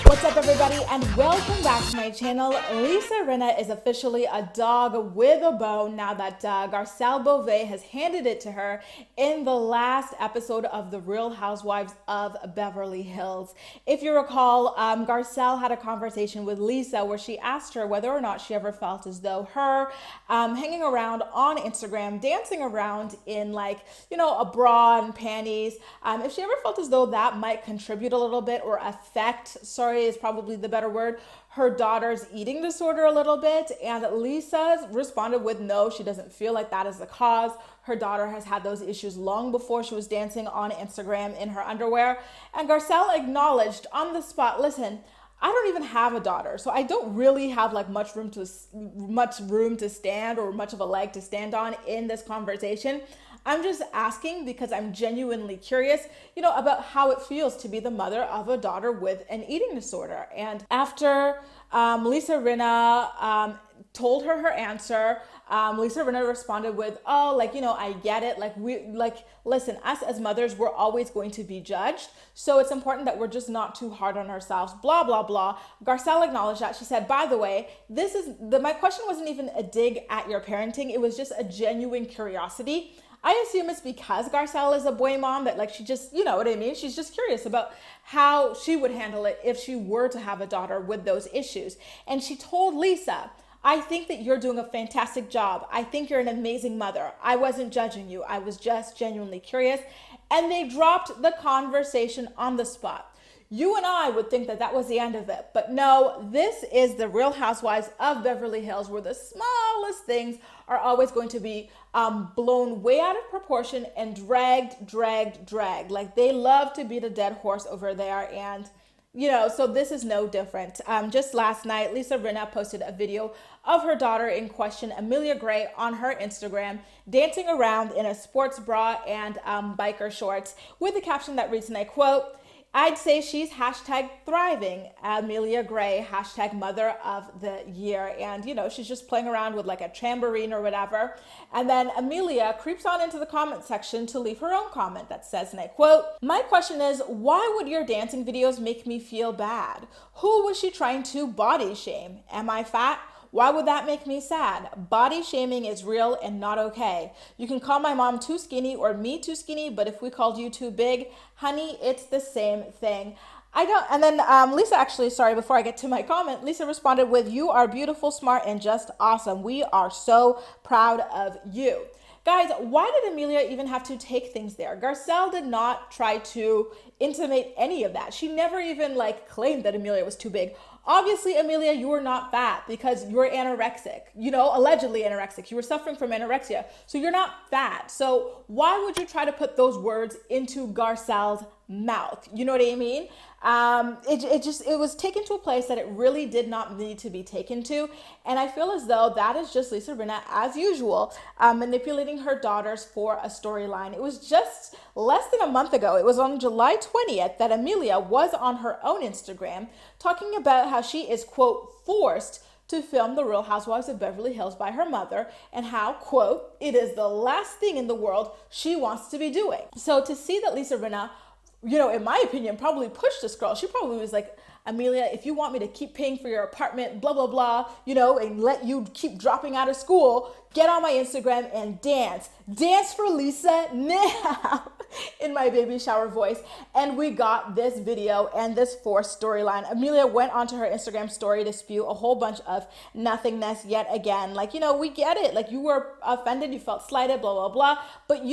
What's up, everybody, and welcome back to my channel. Lisa Rinna is officially a dog with a bone now that Garcelle Beauvais has handed it to her in the last episode of The Real Housewives of Beverly Hills. If you recall, Garcelle had a conversation with Lisa where she asked her whether or not she ever felt as though her hanging around on Instagram, dancing around in a bra and panties, if she ever felt as though that might contribute a little bit or affect, is probably the better word, her daughter's eating disorder a little bit. And Lisa responded with no, she doesn't feel like that is the cause. Her daughter has had those issues long before she was dancing on Instagram in her underwear. And Garcelle acknowledged on the spot, listen, I don't even have a daughter, so I don't really have much room to stand or much of a leg to stand on in this conversation. I'm just asking because I'm genuinely curious, about how it feels to be the mother of a daughter with an eating disorder. And after Lisa Rinna told her answer, Lisa Rinna responded with, I get it. Listen, us as mothers, we're always going to be judged. So it's important that we're just not too hard on ourselves, blah, blah, blah. Garcelle acknowledged that. She said, by the way, my question wasn't even a dig at your parenting. It was just a genuine curiosity. I assume it's because Garcelle is a boy mom that she just, you know what I mean? She's just curious about how she would handle it if she were to have a daughter with those issues. And she told Lisa, I think that you're doing a fantastic job. I think you're an amazing mother. I wasn't judging you. I was just genuinely curious. And they dropped the conversation on the spot. You and I would think that was the end of it. But no, this is the Real Housewives of Beverly Hills, where the smallest things are always going to be blown way out of proportion and dragged. Like they love to beat a dead horse over there. And so this is no different. Just last night, Lisa Rinna posted a video of her daughter in question, Amelia Gray, on her Instagram, dancing around in a sports bra and biker shorts with the caption that reads, and I quote, I'd say she's #thriving, Amelia Gray, #mother of the year. And, she's just playing around with a tambourine or whatever. And then Amelia creeps on into the comment section to leave her own comment that says, and I quote, my question is, why would your dancing videos make me feel bad? Who was she trying to body shame? Am I fat? Why would that make me sad? Body shaming is real and not okay. You can call my mom too skinny or me too skinny, but if we called you too big, honey, it's the same thing. And then Lisa actually, before I get to my comment, Lisa responded with, you are beautiful, smart, and just awesome. We are so proud of you. Guys, why did Amelia even have to take things there? Garcelle did not try to intimate any of that. She never even claimed that Amelia was too big. Obviously, Amelia, you were not fat because you're anorexic, allegedly anorexic. You were suffering from anorexia. So you're not fat. So why would you try to put those words into Garcelle's mouth? You know what I mean? It was taken to a place that it really did not need to be taken to. And I feel as though that is just Lisa Rinna, as usual, manipulating her daughters for a storyline. It was just less than a month ago. It was on July 20th that Amelia was on her own Instagram talking about how she is, quote, forced to film The Real Housewives of Beverly Hills by her mother, and how, quote, it is the last thing in the world she wants to be doing. So to see that Lisa Rinna, in my opinion, probably pushed this girl. She probably was like, Amelia, if you want me to keep paying for your apartment, blah, blah, blah, and let you keep dropping out of school, get on my Instagram and dance. Dance for Lisa now, in my baby shower voice. And we got this video and this forced storyline. Amelia went onto her Instagram story to spew a whole bunch of nothingness yet again. We get it. You were offended, you felt slighted, blah, blah, blah. But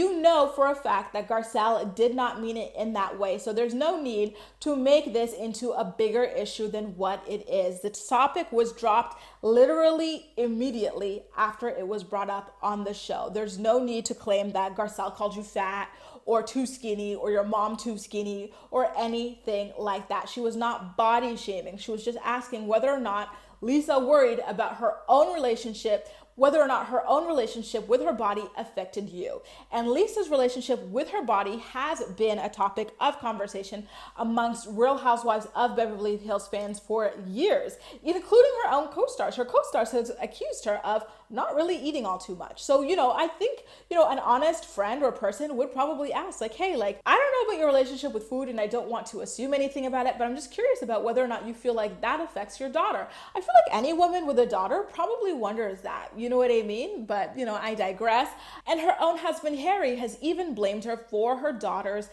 for a fact that Garcelle did not mean it in that way. So there's no need to make this into a bigger issue than what it is. The topic was dropped literally immediately after it was brought up on the show. There's no need to claim that Garcelle called you fat or too skinny or your mom too skinny or anything like that. She was not body shaming. She was just asking whether or not Lisa worried about her own relationship, whether or not her own relationship with her body affected you. And Lisa's relationship with her body has been a topic of conversation amongst Real Housewives of Beverly Hills fans for years, including her own co-stars. Her co-stars have accused her of not really eating all too much. So, I think, an honest friend or person would probably ask like, hey, like, I don't know about your relationship with food and I don't want to assume anything about it, but I'm just curious about whether or not you feel like that affects your daughter. I feel like any woman with a daughter probably wonders that, you know what I mean? But, I digress. And her own husband, Harry, has even blamed her for her daughter's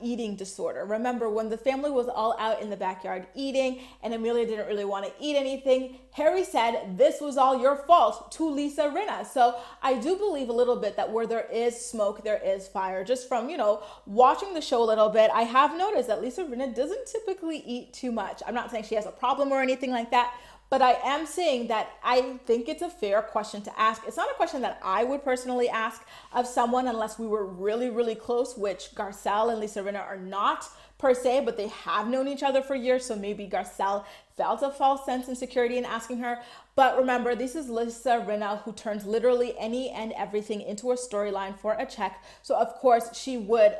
eating disorder. Remember when the family was all out in the backyard eating and Amelia didn't really want to eat anything, Harry said, this was all your fault to Lisa Rinna. So I do believe a little bit that where there is smoke, there is fire. Just from, watching the show a little bit, I have noticed that Lisa Rinna doesn't typically eat too much. I'm not saying she has a problem or anything like that, but I am saying that I think it's a fair question to ask. It's not a question that I would personally ask of someone unless we were really, really close, which Garcelle and Lisa Rinna are not per se, but they have known each other for years. So maybe Garcelle felt a false sense of insecurity in asking her. But remember, this is Lisa Rinna who turns literally any and everything into a storyline for a check. So of course she would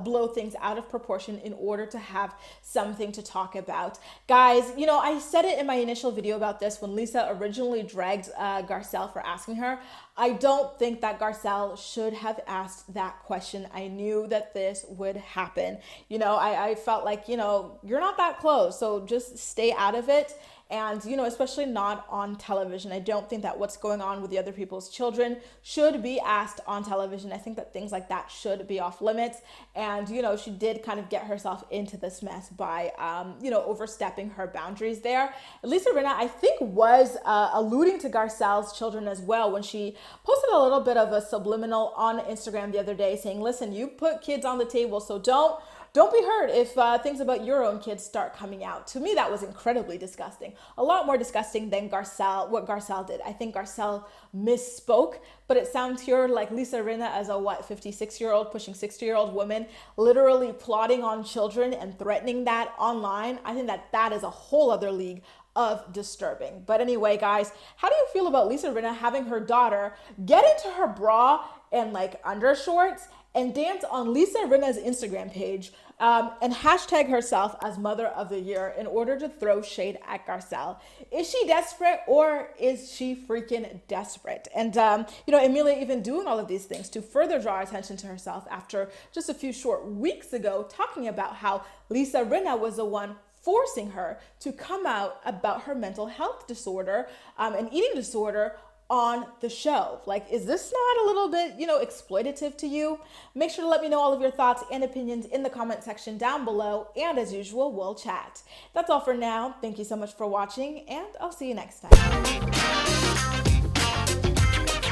blow things out of proportion in order to have something to talk about. Guys, I said it in my initial video about this when Lisa originally dragged Garcelle for asking her. I don't think that Garcelle should have asked that question. I knew that this would happen. I felt like, you're not that close, so just stay out of it. And, especially not on television. I don't think that what's going on with the other people's children should be asked on television. I think that things like that should be off limits. And, she did kind of get herself into this mess by, overstepping her boundaries there. Lisa Rinna, I think, was alluding to Garcelle's children as well when she posted a little bit of a subliminal on Instagram the other day saying, listen, you put kids on the table, so don't be hurt if things about your own kids start coming out. To me, that was incredibly disgusting. A lot more disgusting than what Garcelle did. I think Garcelle misspoke, but it sounds here like Lisa Rinna as a 56-year-old, pushing 60-year-old woman, literally plotting on children and threatening that online. I think that is a whole other league of disturbing. But anyway, guys, how do you feel about Lisa Rinna having her daughter get into her bra and undershorts and dance on Lisa Rinna's Instagram page and hashtag herself as Mother of the Year in order to throw shade at Garcelle? Is she desperate or is she freaking desperate? And, Amelia even doing all of these things to further draw attention to herself after just a few short weeks ago talking about how Lisa Rinna was the one forcing her to come out about her mental health disorder and eating disorder on the show. Like, is this not a little bit, exploitative to you? Make sure to let me know all of your thoughts and opinions in the comment section down below. And as usual, we'll chat. That's all for now. Thank you so much for watching, and I'll see you next time.